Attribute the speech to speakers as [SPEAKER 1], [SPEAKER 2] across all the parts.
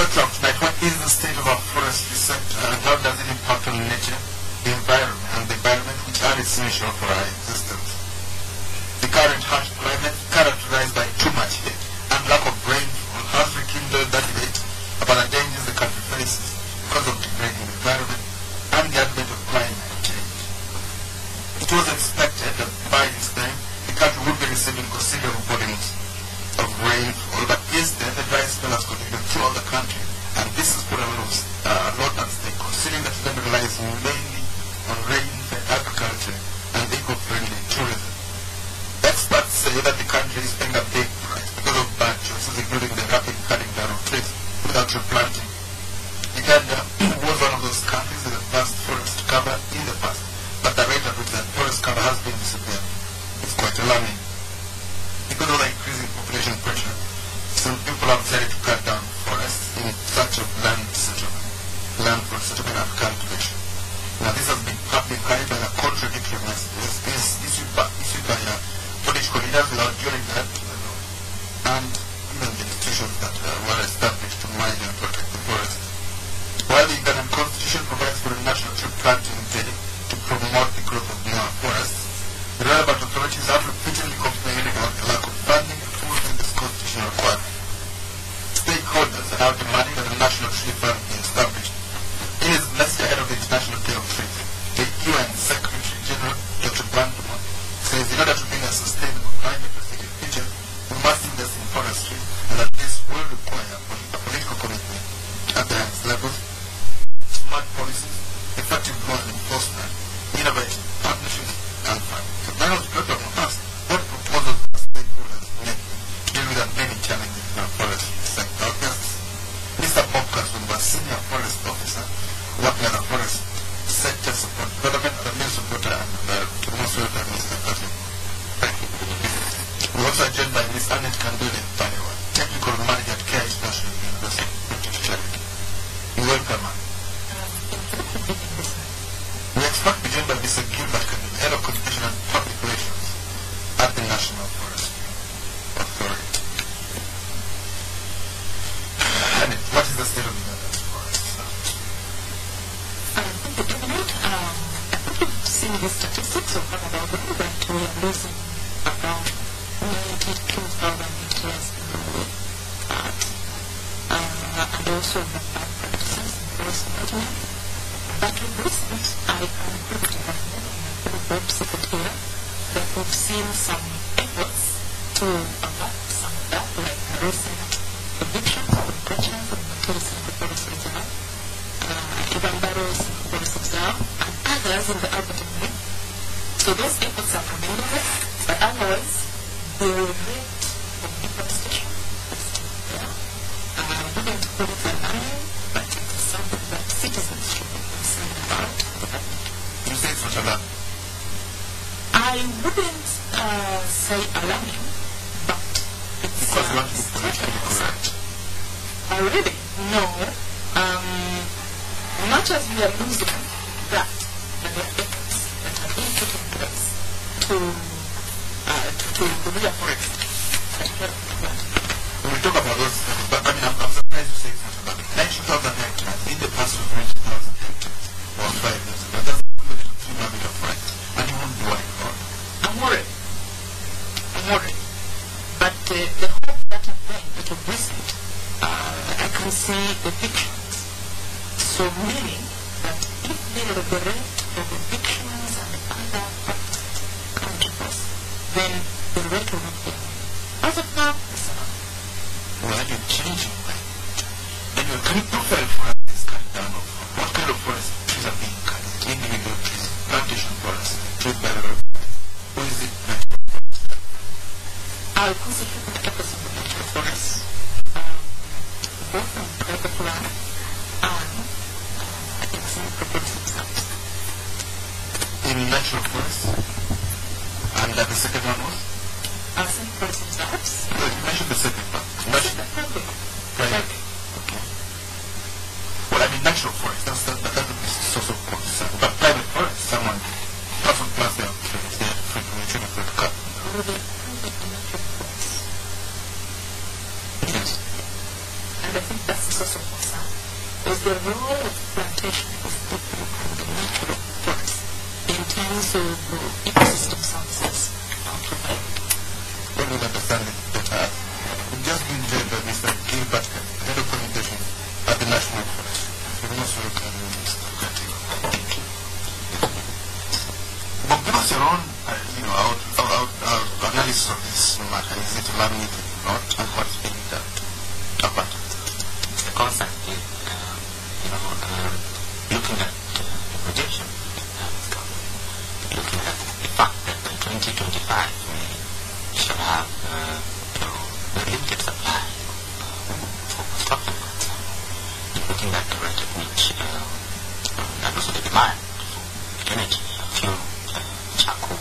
[SPEAKER 1] Background tonight, what is the state of our forestry sector and how does it impact on nature, the environment which are essential for our existence? The current harsh climate, characterized by too much heat and lack of rainfall, has rekindled that debate about the dangers the country faces because of degrading environment and the advent of climate change. It was expected that by this time the country would be receiving considerable volumes of rainfall, but instead the dry spell has continued throughout the country, and this has put a lot at stake, considering that Uganda relies mainly on rain-fed agriculture and eco-friendly tourism. Experts say that the country is paying a big price because of bad choices, including the rapid cutting down of trees without replanting. Uganda was one of those countries with the vast forest cover in the past, but the rate at which that forest cover has been disappearing is quite alarming. Because of the increasing population pressure, some people have decided to cut down forests in search of land for settlement and cultivation. Now this has been partly carried by the contradictory messages issued by political leaders without during that, and even the institutions that were established to manage and protect the forest. While the Ugandan Constitution provides for a national tree planting day to promote the growth of newer forests, the relevant authorities have repeatedly complained about the lack of funding to fulfill this constitutional requirement. Stakeholders are now demanding that a national tree fund be established. In his message ahead of the International Day of Trees, the UN Secretary General, Dr. Edmond, says in order to build a sustainable climate-resilient future, we must invest in forestry, and that this will require a political commitment at the highest levels, smart policies, effective law enforcement, innovative partnerships, and funding. So now the program will ask what proposals are stakeholders making to deal with the many challenges in our forestry sector. Our guests, Mr. Bob Kazungu, senior forest officer, working at the forest sector support development at the Ministry of Water, and most welcome Mr. Kazungu. Thank you. We're also joined by Ms. Annet, Kandole, Balewa, technical manager at KIH National University, British Charity. You're welcome, ma'am. We expect to be joined by Mr. Gilbert, Head of Conservation and Public Relations at the National Forestry Authority. Annet, what is the state of Uganda's forests now?
[SPEAKER 2] You've seen the statistics of about that we are losing around 92,000 hectares annually. And also the bad practices in forest management. But in recent, I can prove to have Bob second here that we've seen some efforts to avoid some of that, like recent evictions of encroachments and materials in the forest reserve, even barrels in the forest reserve, and others in the urban domain. So those efforts are commendable, but otherwise, the rate of deforestation is still there. I wouldn't call it alarming, but it is something that citizens should be concerned about.
[SPEAKER 1] You say it's not alarming?
[SPEAKER 2] I wouldn't say alarming, but it's
[SPEAKER 1] because you want to be politically correct.
[SPEAKER 2] Already? No. Much as we are losing that, and the efforts that are being put in place to the forest.
[SPEAKER 1] When we talk about those things, but I mean, I'm surprised you say it's not alarming. 90,000 hectares, in the past we've reached 1,000 hectares, or 5 years ago. That's a little too much of right. And you won't be worried about it.
[SPEAKER 2] I'm worried. But the hope that I'm going to visit, I can see evictions. So meaning that if the rate of evictions and other practices come to us, then the rate will not be. As of now, it's not.
[SPEAKER 1] Well, you're changing mind. Anyway, can you profile for us this cut down of what kind of forest trees are being cut? Individual trees, plantation forests, trees by the river. Or is it natural forest?
[SPEAKER 2] I'll concentrate on the efforts of the natural forests, both on private land and in some property themselves.
[SPEAKER 1] In natural forests? And the second one was?
[SPEAKER 2] Some forests themselves.
[SPEAKER 1] No, you mentioned the second one. Private. Okay. Well, I mean, natural forest, that's the source of concern. But private forest, someone plants their trees, they have to cut.
[SPEAKER 2] Well, the private and natural forests and I think that's the source of concern, is the role of plantation of people and the natural forest in terms of ecosystem services provided.
[SPEAKER 1] What would understand it better? We've just been led by Mr. Gilbert, Head of Communications at the National Forest. You're most welcome, Mr. Kadilo. But give us your own, analysis of this matter. Is it alarming or not, and what's being done about it?
[SPEAKER 3] Constantly, looking at the projection, looking at the fact that by 2025 we shall have very limited supply for construction goods, looking at the rate at which, and also the demand for energy, fuel, charcoal,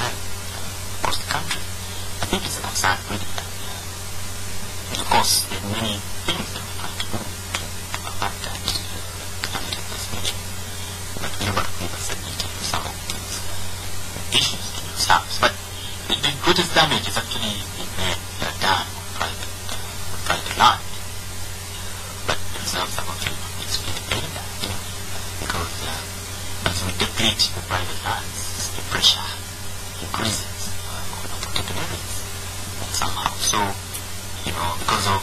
[SPEAKER 3] and across the country. I think it's a concern really. Of course, there are many things that we have to do to avert that climate transmission. But Gilbert gave us a detail of some of these issues to themselves. But the greatest damage is actually being done on private land. But the reserves are actually not explaining that. Because as we deplete the private lands, the pressure increases on protected areas somehow. So, because of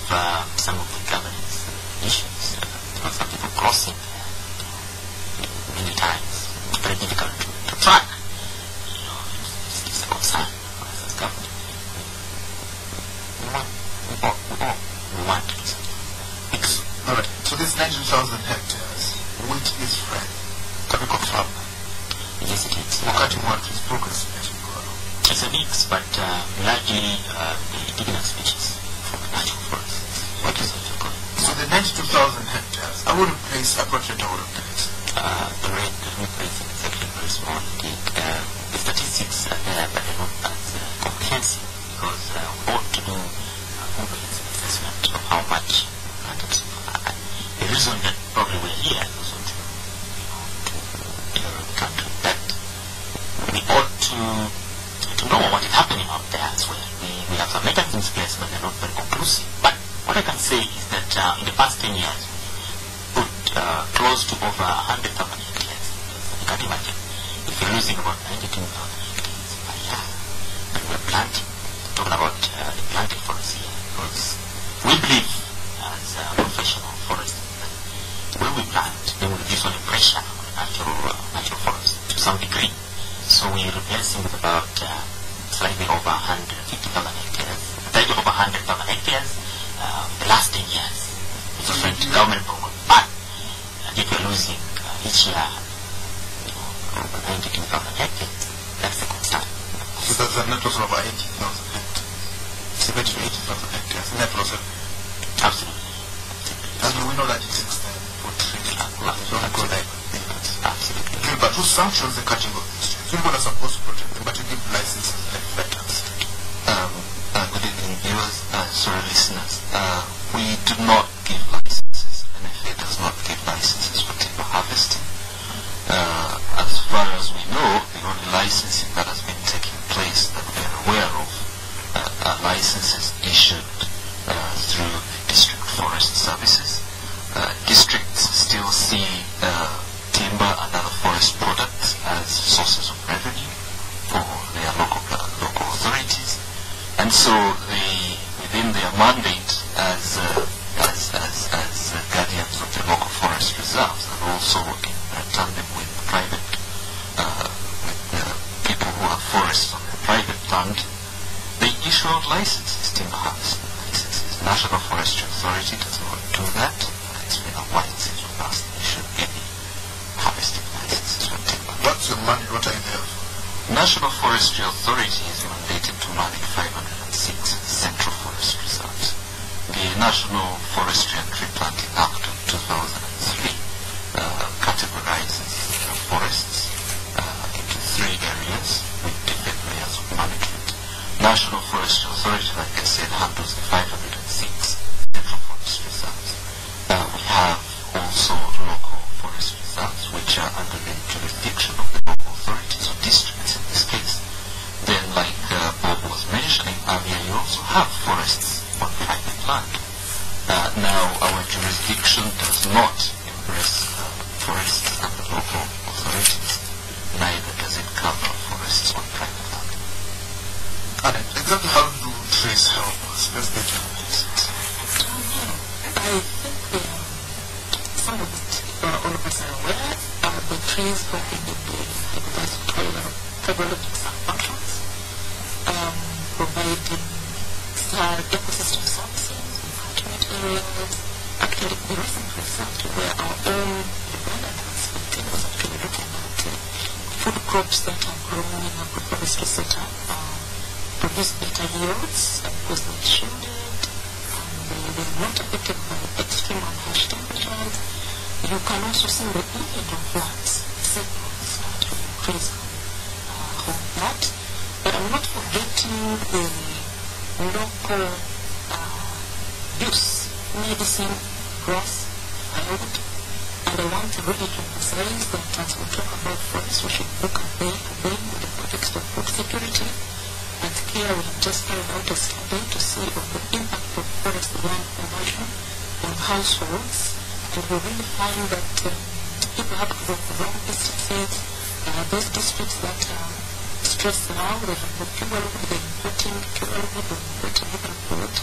[SPEAKER 3] some of the governance issues, some people crossing many times, it's very difficult to track. It's a concern for us as government. We want to do something.
[SPEAKER 1] All right. So this 19,000 hectares, which is Fred, can we confirm?
[SPEAKER 3] Yes, it is.
[SPEAKER 1] Is progress.
[SPEAKER 3] It's a mix, but largely the indigenous species from the natural forest. What is it you're calling?
[SPEAKER 1] So the 92,000 hectares, I would place appropriate I would place.
[SPEAKER 3] The rate that we place is actually very small indeed. The statistics are there, but they're not as comprehensive because we ought to do a comprehensive assessment of how much planted so far. The reason that probably we're here is also to the country that we ought to know what is happening out there as well. We have some mechanisms in place, but they're not very conclusive. But what I can say is that in the past 10 years, we put close to over 100,000 hectares. You can imagine if you're losing about 92,000 hectares per year, and we're planting, talking about the planted forest here, because we believe as professional foresters that when we plant, then we reduce all the pressure on the natural forest to some degree. So we're replacing with about slightly over 150,000 hectares, slightly over 100,000 hectares in the last 10 years. Different government programs. But if we're losing each year over 92,000 hectares, that's a concern.
[SPEAKER 1] So that's a net loss of over 80,000 hectares. 70 to 80,000 hectares, net loss of.
[SPEAKER 3] Absolutely.
[SPEAKER 1] And we know that it takes time for trees to grow. They don't grow like that.
[SPEAKER 3] Absolutely.
[SPEAKER 1] Gilbert, who sanctions the cutting of these trees? You're not supposed to protect them, but you give licenses like letters.
[SPEAKER 4] Good evening, viewers, sorry, listeners. We do not give licenses. NFA does not give licenses for timber harvesting. As far as we know, the only licensing that has been taking place that we are aware of are licenses issued through district forest services. Districts still see timber and other forest products as sources of revenue for their local authorities, and so they, within their mandate as guardians of the local forest reserves, and also in tandem with private people who have forests on their private land, they issue out licenses, timber harvesting licenses. National Forestry Authority does not do that. It's been a while since we last issued any harvesting licenses for timber.
[SPEAKER 1] What's your money? What are you there for?
[SPEAKER 4] National Forestry Authority is mandated to manage 506 central forest reserves. The National Forestry and Tree Planting Act of 2003 categorizes forests into three areas with different layers of management. National Forestry Authority, like I said, handles the 506 central forest reserves. We have also local forest reserves, which are under the jurisdiction of the local authorities or districts in this case. Then, like Bob was mentioning earlier, you also have forests on private land. Now, our jurisdiction does not embrace forests and the local authorities, neither does it cover forests on private land.
[SPEAKER 1] Annet, exactly how do trees help us? Let's get to this.
[SPEAKER 2] I think some of it, all of us are aware, the trees work in the hydrologic functions, providing ecosystem services, environment areas. Actually, the recent result where our own Uganda perspective was actually looking at food crops that are grown in agroforestry setup produce better yields because they're shielded and they're not affected by extreme and harsh temperatures. You can also see the image of floods, cyclones to increase on that. But I'm not forgetting the local use, medicine, grass, firewood. And I want to really emphasize that as we talk about forests, we should look at them again in the context of food security. And here we have just carried out a study to see of the impact of forest land conversion on households. And we really find that people have to go for wrong pesticides. Those districts that are stressed now, they have the fuel, they're importing fuel, they're importing even food.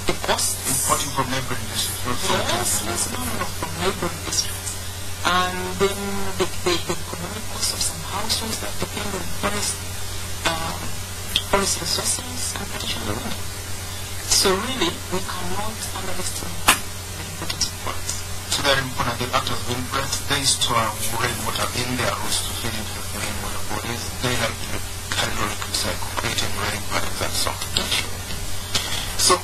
[SPEAKER 2] The costs.
[SPEAKER 1] Importing from neighboring districts.
[SPEAKER 2] Yes, no, from neighboring districts. And then the economic costs of some households that depend on forest resources and particularly wind. So really, we cannot underestimate the importance of forests.
[SPEAKER 1] So they're important. They act as windbreaks. They store rainwater in their roots to feed into the rainwater bodies. They help in the caloric cycle, creating rain patterns and so on. So,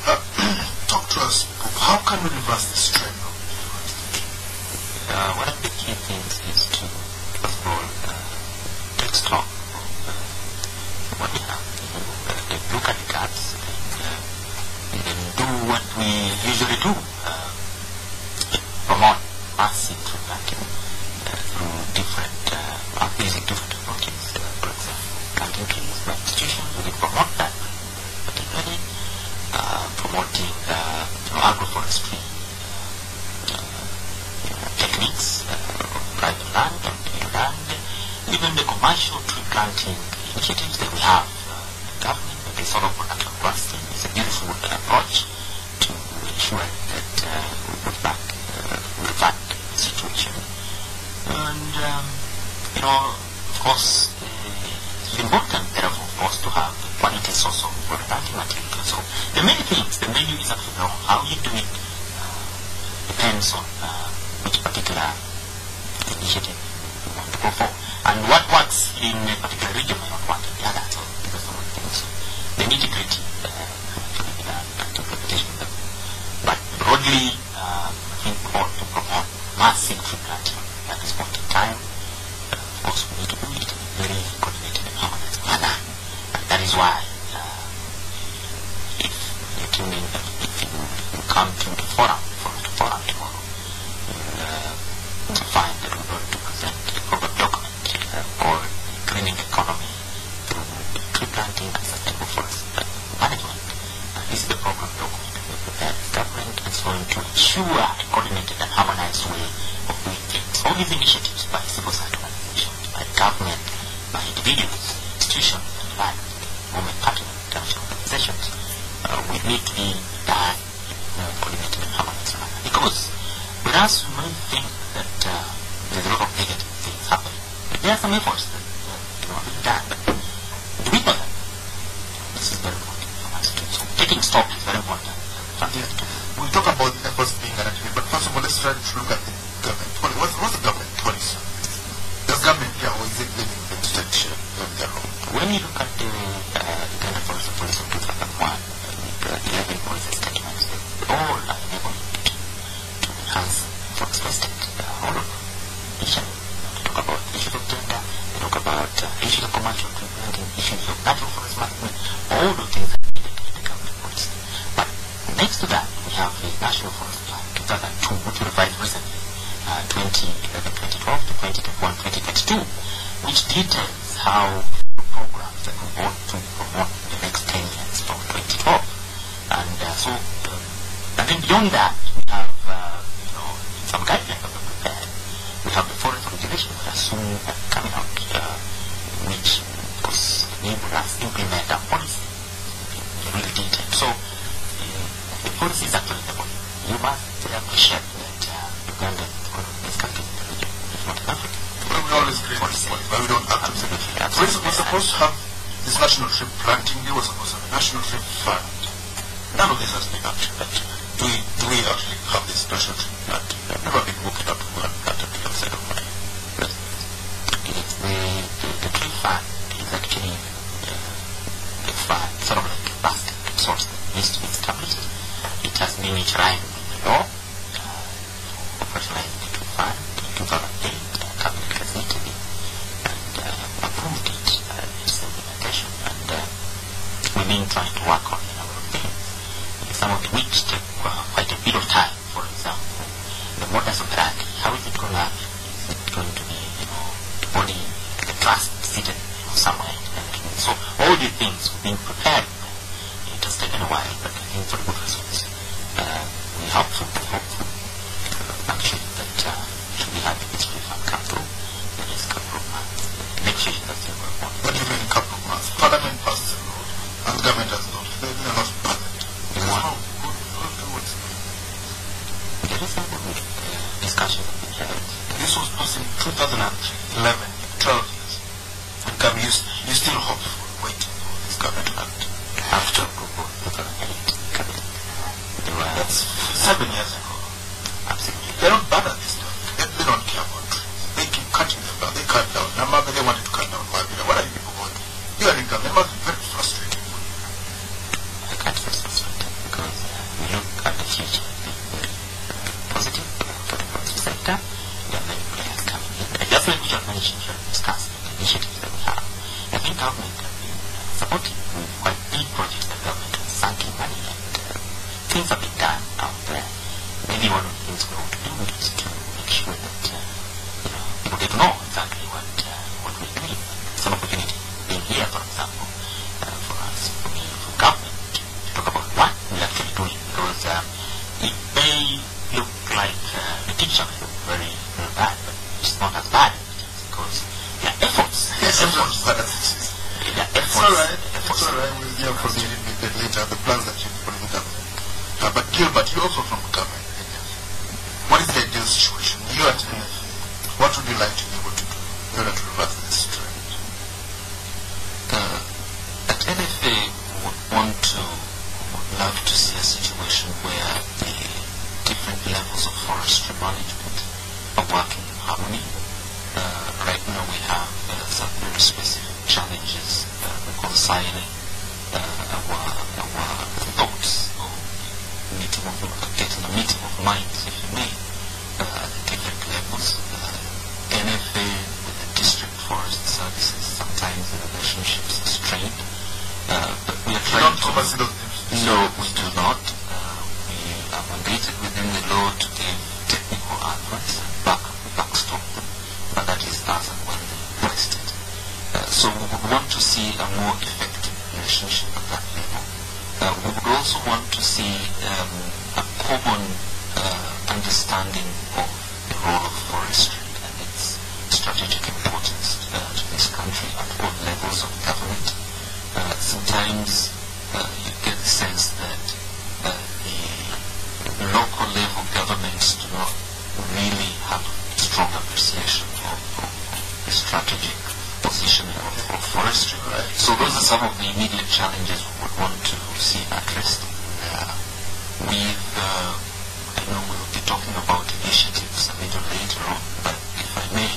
[SPEAKER 1] talk to us. How can we reverse this trend of deforestation?
[SPEAKER 3] One of the key things is to, first of all, take stock of what we have. Look at the gaps and then do what we usually do. Promote massive tree planting through different, using different approaches. For example, planting trees by institutions, we promote that, particularly promoting agroforestry techniques of private land and land, even the commercial tree planting initiatives that we have. Government, the sort of production grafting is a beautiful approach to ensure that we put back, revert the situation. And, of course, it's important, therefore, for us to have quality source of planting material. So, the many things, the menu is actually wrong. How you do it depends on which particular initiative you want to go for. And what works in a particular region may not work in the other. So, because of the things. The nitty-gritty interpretation of them. But broadly, I think we ought to promote massive tree planting at this point in time. Of course, we need to do it in a very coordinated and harmonized manner. And that is why, if you're tuning in, if you come to the forum tomorrow, you'll find that we're going to present a program document called Greening Economy through Tree Planting and Sustainable Forest Management. This is the program document we prepared as government, and it's going to ensure a coordinated and harmonized way of doing things. All these initiatives by civil society organizations, by the government, by individuals, institutions, and by women partners, international organizations, we need to be done in a coordinated and harmonized manner. Because whereas you may think that there's a lot of negative things happening, but there are some efforts that are being done. But do we know that? This is very important for us too. So taking stock is very important.
[SPEAKER 1] We'll talk about the efforts being undertaken, but first of all, let's try to look at the government. What's the government policy? Does government care, or is it leaving them to take share of their role?
[SPEAKER 3] When you look at the Uganda Forest Policy of 2001, the 11 policy statements, they all are enabling to enhance forest estate. All of them. They talk about issues of gender, they talk about issues of commercial tree planting, issues of natural forest management, all those things are needed in the government policy. But next to that, we have the National Forest Plan 2002, which we revised recently, 2011-2012 to 2021-2022, which details how programs that we want to promote in the next 10 years from 2012. And so Beyond that, we have, some guidelines that we prepared. We have the forest regulation that are soon coming out, which, of course, enable us to implement our policy in really detail. So, the policy is actually the body. You must appreciate that Uganda is one of the best countries in the region, if not in Africa.
[SPEAKER 1] Well, we always create this policy, but we don't act.
[SPEAKER 3] Absolutely.
[SPEAKER 1] We're supposed to have this national tree planting. They were supposed to have a national tree fund. None of this has been actually. Do we actually have this national tree planting? I've never been working out to one plant a tree outside of my residence.
[SPEAKER 3] The tree fund is actually a fund, sort of like a basket source that needs to be established. It has been enshrined in the law, operationalized the tree fund in 2008, Cabinet Kazito and approved it its implementation, and we've been trying to work on a number of things. Some of which take quite a bit of time. For example, the modus operandi. How is it going to happen? Is it going to be, the body, the trust seated somewhere independently? So all these things we've been prepared. It has taken a while, but I think for good results. We hopeful actually that should be having this reform come through in the next couple of months. Negotiations are still going on.
[SPEAKER 1] What do you mean a couple of months? Parliament passes a law, and the government has not. They're not perfect.
[SPEAKER 3] There is a discussion that we had.
[SPEAKER 1] This was passed in 2011, 12 years. And you still hope for waiting for this government to act.
[SPEAKER 3] After approval, 2008, cabinet.
[SPEAKER 1] That's 7 years ago.
[SPEAKER 3] Absolutely.
[SPEAKER 1] They're not bad at this stuff. They don't care about trees. They keep cutting them down. They cut down. Now maybe they wanted to cut down 5 million. What are you people going to do? You are in government. It must be very frustrating.
[SPEAKER 3] I can't feel frustrated because we look at the future very positive for the forestry sector. There are many players coming in. Just like we have mentioned here, discussing the initiatives that we have. I think government has been supporting with quite big projects that government has sunk in money, and things have been done out there. Maybe one of the things we want to do is to make sure that people get to know exactly what we're doing. Some opportunity being here, for example, for us, for me, for government, to talk about what we're actually doing, because it may look like the picture may look very, very bad, but it's not as bad as it is, because there are efforts.
[SPEAKER 1] Yes, efforts, but that's it.
[SPEAKER 3] There are efforts.
[SPEAKER 1] It's alright. We'll hear from you a bit later, the plans that you've put in the government. But Gilbert, you're also from government. What is the ideal situation? You at NFA, what would you like to be able to do in order to reverse this trend?
[SPEAKER 4] At NFA, we would love to see a situation where the different levels of forestry management are working in harmony. Right now we have some very specific challenges reconciling our thoughts, or getting a meeting of minds, if you may, at the different levels. NFA with the district forest services, sometimes the relationships are strained. But we are trying to... No, we do not. We are mandated within the law to give technical advice and backstop them, but that is as and when they request it. So we would want to see a more effective relationship at that level. We would also want to see a common understanding of the role of forestry and its strategic importance to this country at all levels of government. Sometimes you get the sense that the local level governments do not really have strong appreciation of the strategic positioning of forestry. So those are some of the immediate challenges we would want to see addressed. I know we'll be talking about initiatives a little later on, but if I may,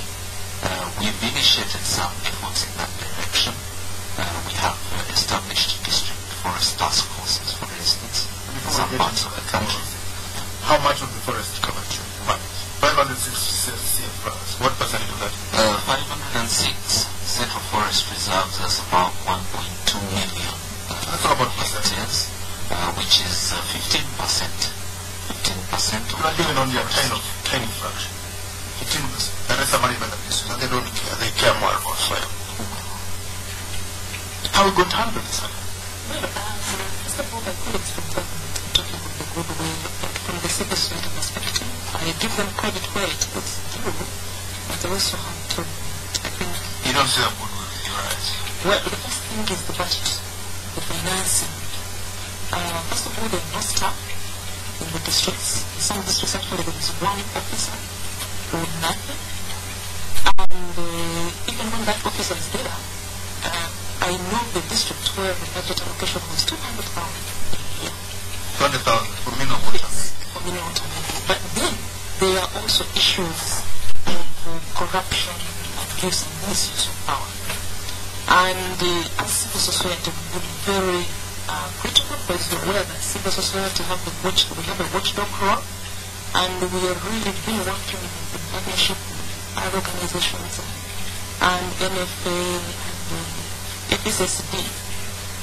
[SPEAKER 4] we've initiated some efforts in that direction. We have established district forest task forces, for instance, in some parts of the country.
[SPEAKER 1] How much of the forest covered should you manage? 506 CFRs. What percentage of that?
[SPEAKER 4] 506 Central Forest reserves us about 1.2 million hectares, which is 15%. 15%
[SPEAKER 1] You are living only a tiny fraction. 15%. The rest are money by the business, and they don't care. They care more about soil. How are we going to handle this?
[SPEAKER 2] Well, first of all, my colleagues from government are talking about the good way from the civil society perspective. I give them credit where it is due, but I also have to, I think...
[SPEAKER 1] You don't see that good with your eyes.
[SPEAKER 2] Well, the first thing is the budget, the financing. First of all, there are no staff in the districts. In some districts, actually, there is one officer or nothing. And even when that officer is there, I know the district where the budget allocation was 200,000 a year.
[SPEAKER 1] 200,000 for mineral water.
[SPEAKER 2] For mineral water. But then there are also issues of corruption, abuse, and misuse of power. And as civil society, we would be very critical, because you're aware that civil society we have a watchdog role, and we are really been working in partnership with our organizations and NFA and FSSD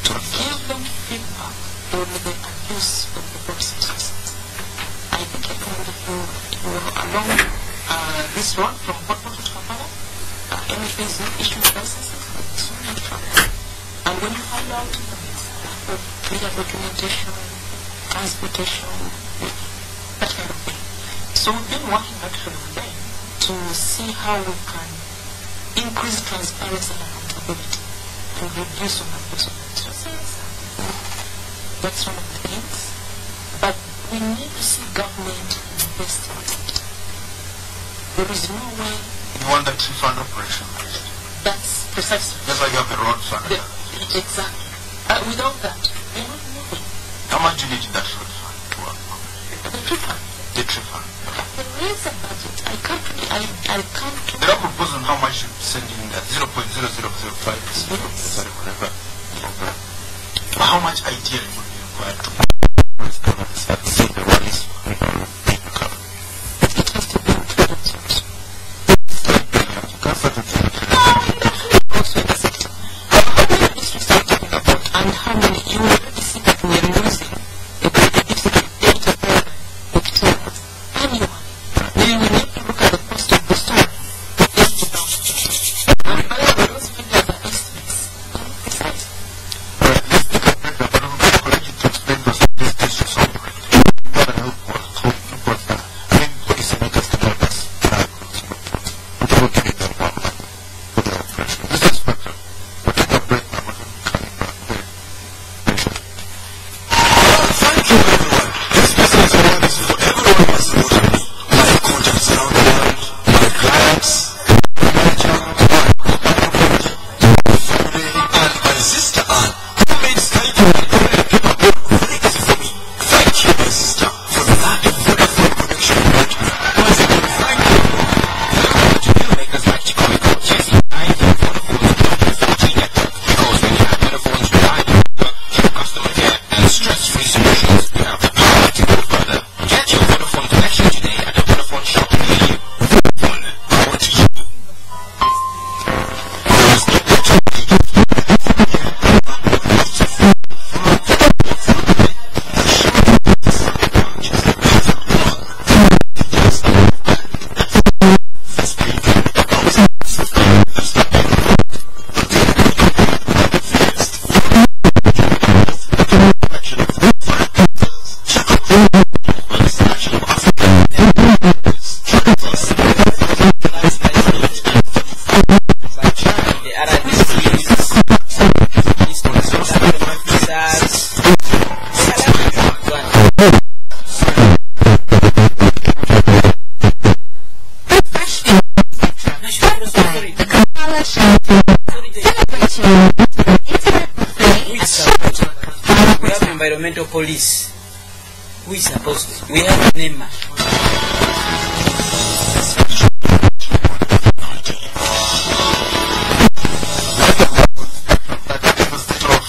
[SPEAKER 2] to give them feedback on the abuse of the resources. I think if you are along this road from Balewa to Kampala, NFA is not issuing licenses, but it's so much trouble. And when you find out clear documentation, transportation, that kind of thing. So we've been working actually with them to see how we can increase transparency and accountability and reduce on abuse of resources. That's one of the things. But we need to see government invest in it. There is no way...
[SPEAKER 1] You want that tree fund operation?
[SPEAKER 2] That's precisely.
[SPEAKER 1] That's why you have the road fund.
[SPEAKER 2] Exactly. Without that, we're not moving.
[SPEAKER 1] How much do you need in that road fund to work?
[SPEAKER 2] The tree fund.
[SPEAKER 1] The tree fund.
[SPEAKER 2] There is a budget. I can't...
[SPEAKER 1] There are proposals on how much you send in that 0.0005%.
[SPEAKER 2] Yes.
[SPEAKER 1] Whatever. But how much ideally would be required to cover this? Say the rallies people cover.
[SPEAKER 2] It has to be included also. Also in the sector. How many districts are you talking about, and how many you already see that we are losing about 8 hectares annually. Then we need to look at the cost of the store to get to down. And however, those figures are estimates. Precise.
[SPEAKER 1] Alright, let's take a break now, but I'm going to encourage you to explain those districts on the break. What I hope was that. I mean, what is an customer that's which will give it that one for the operation. This is better. We'll take a break now, but we'll be coming back very shortly.
[SPEAKER 5] Thank you, everyone. This business awareness is for everyone who has supported me. My contacts around the world, my clients, my job, my family, and my sister Anne, who made Skype and the paper book really easy for me. Thank you, my sister, for that Vodafone connection you got me. Once again, thank you. To you makers like to call it out, Jesse, I think Vodafone is not a 4G network, because when you have Vodafone's reliable network, cheap customer care, and stress-free solutions, you have the power to go further. Get your Vodafone connection today at the Vodafone shop near you. Vodafone, power to you. We have environmental police. Who is supposed to? We have NEMA.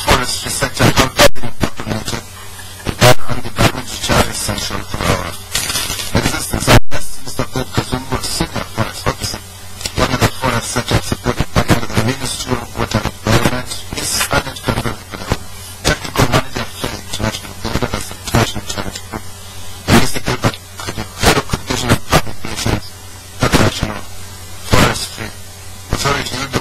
[SPEAKER 1] Forestry sector have been implemented and the damage which are essential to our existence. Mr. Kazungu, Senior Forest Officer, one of the forest sector supported by the Ministry of Water and Environment, Miss Annet, Technical Manager for International Builder as International Charity Group, Mr. Gilbert, Head of Communication and Public Relations, National Forestry Authority, Uganda,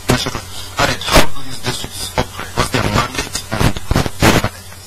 [SPEAKER 1] National. Annet, how do these districts operate? What's their mandate and who are their managers?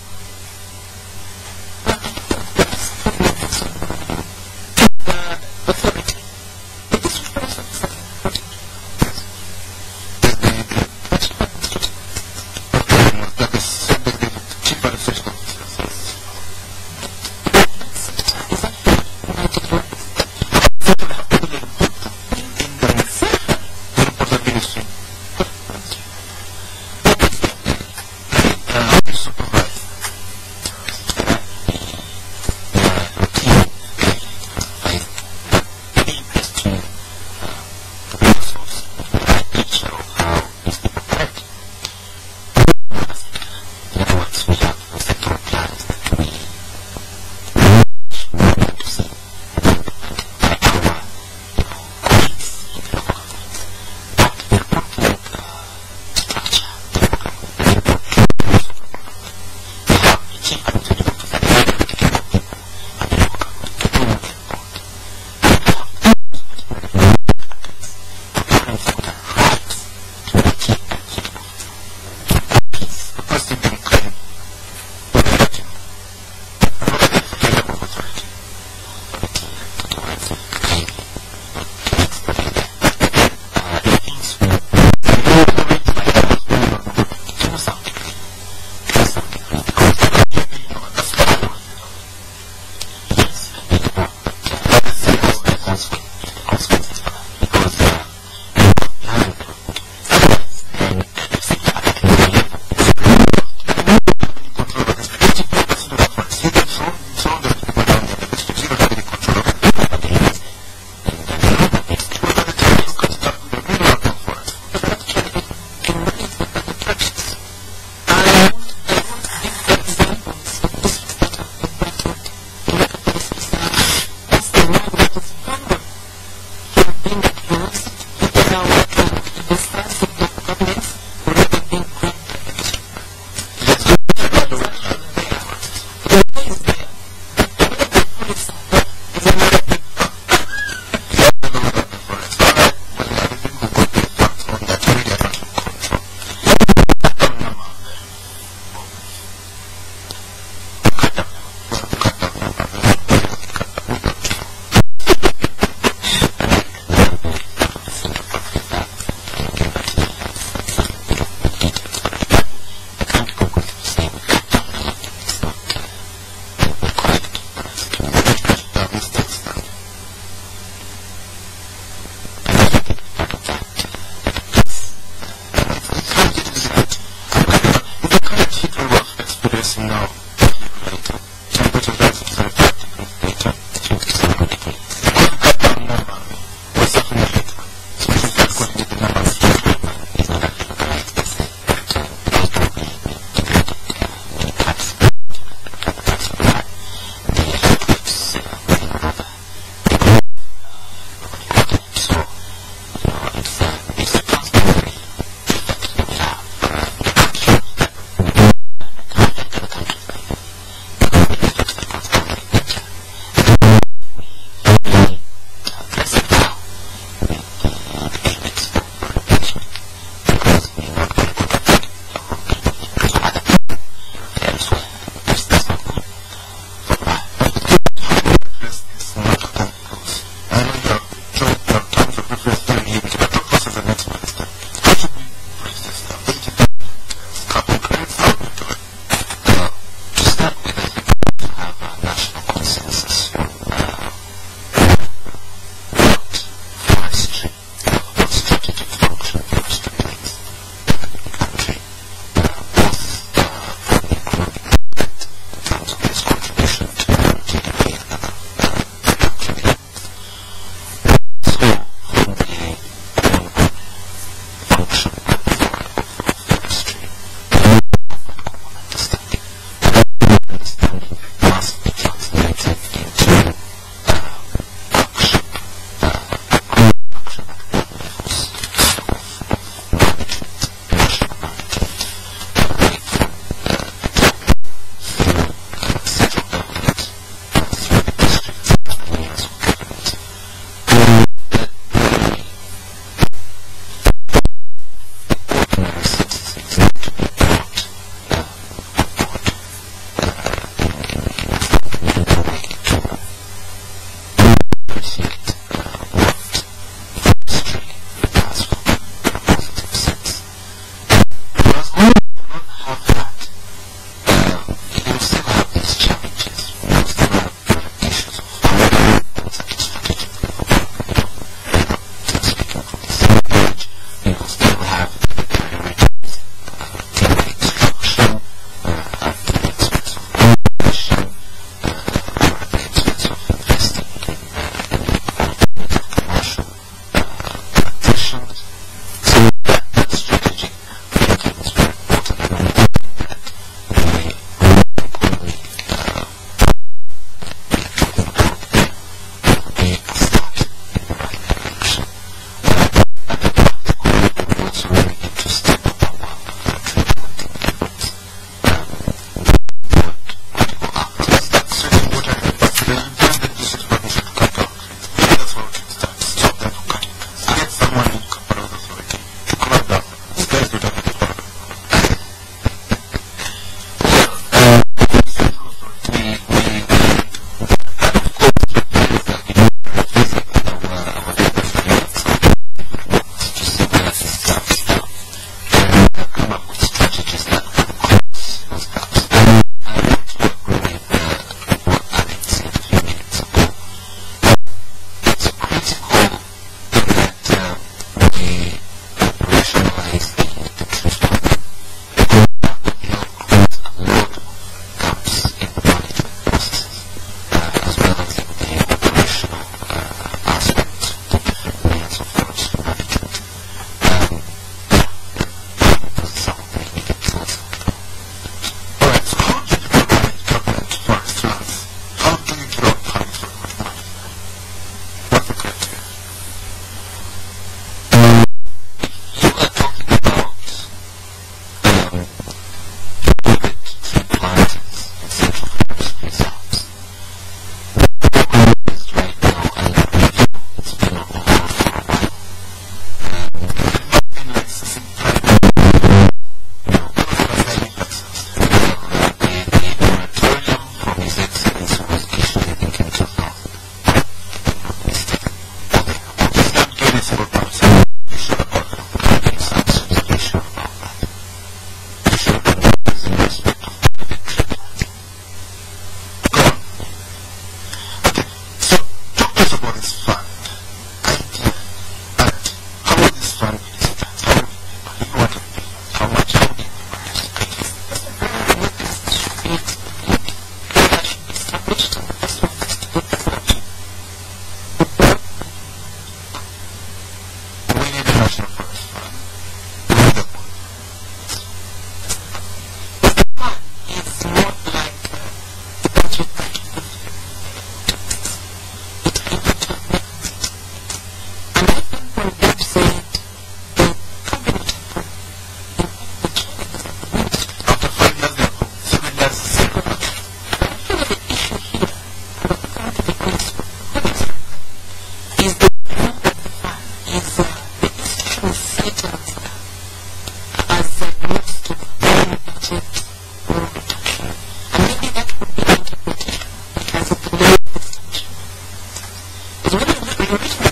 [SPEAKER 2] What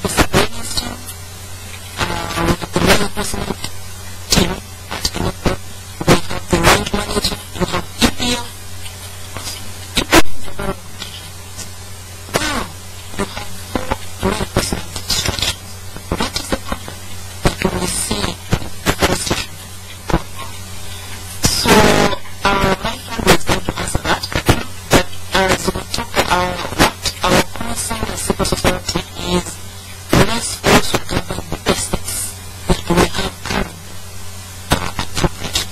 [SPEAKER 2] miscellaneous team. We have the law enforcement team at Edmond. We have the range manager. We have EPL. Wow, you have 4 law enforcement instructions. What is the problem that we see at the station? So, my friend was going to answer that, but as we talk about what our concern as civil society is, let's also govern the basics that we have currently appropriate.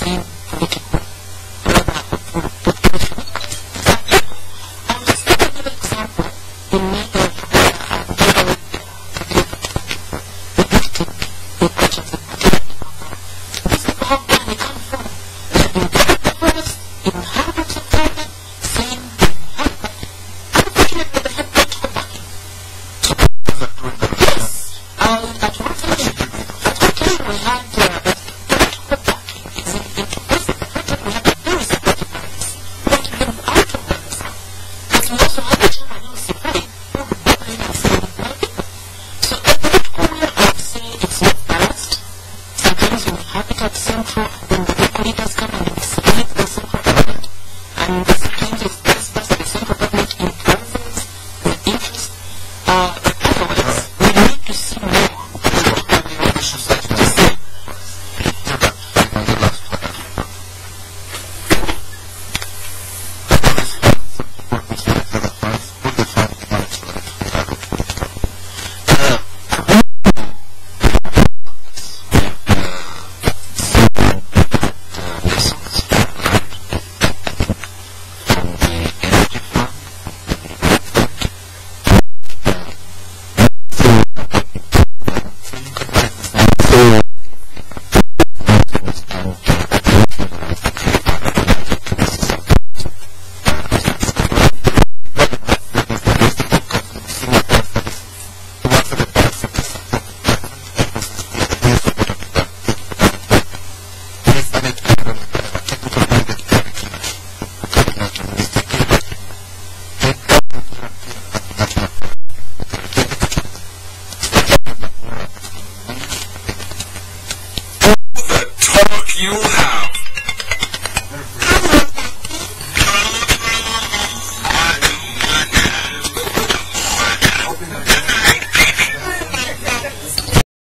[SPEAKER 2] same political, rather population. I'll just give another example. In need of Kadilo, the questions of Kadilo. These people have done a come from. They've been given the forest in hundreds of thousands, saying they have got. Unfortunately, they have got to go back. Yes. At one time we had political backing. It's into this. We had a very supportive parents. What came out of that is that we also had a German support who brought in and said, so the political way, I would say it's not balanced. Sometimes we have it at central, then the local leaders come and split the central government. And sometimes it's vice versa, the central government imposes the interest. But otherwise, we need to see more.
[SPEAKER 5] You have.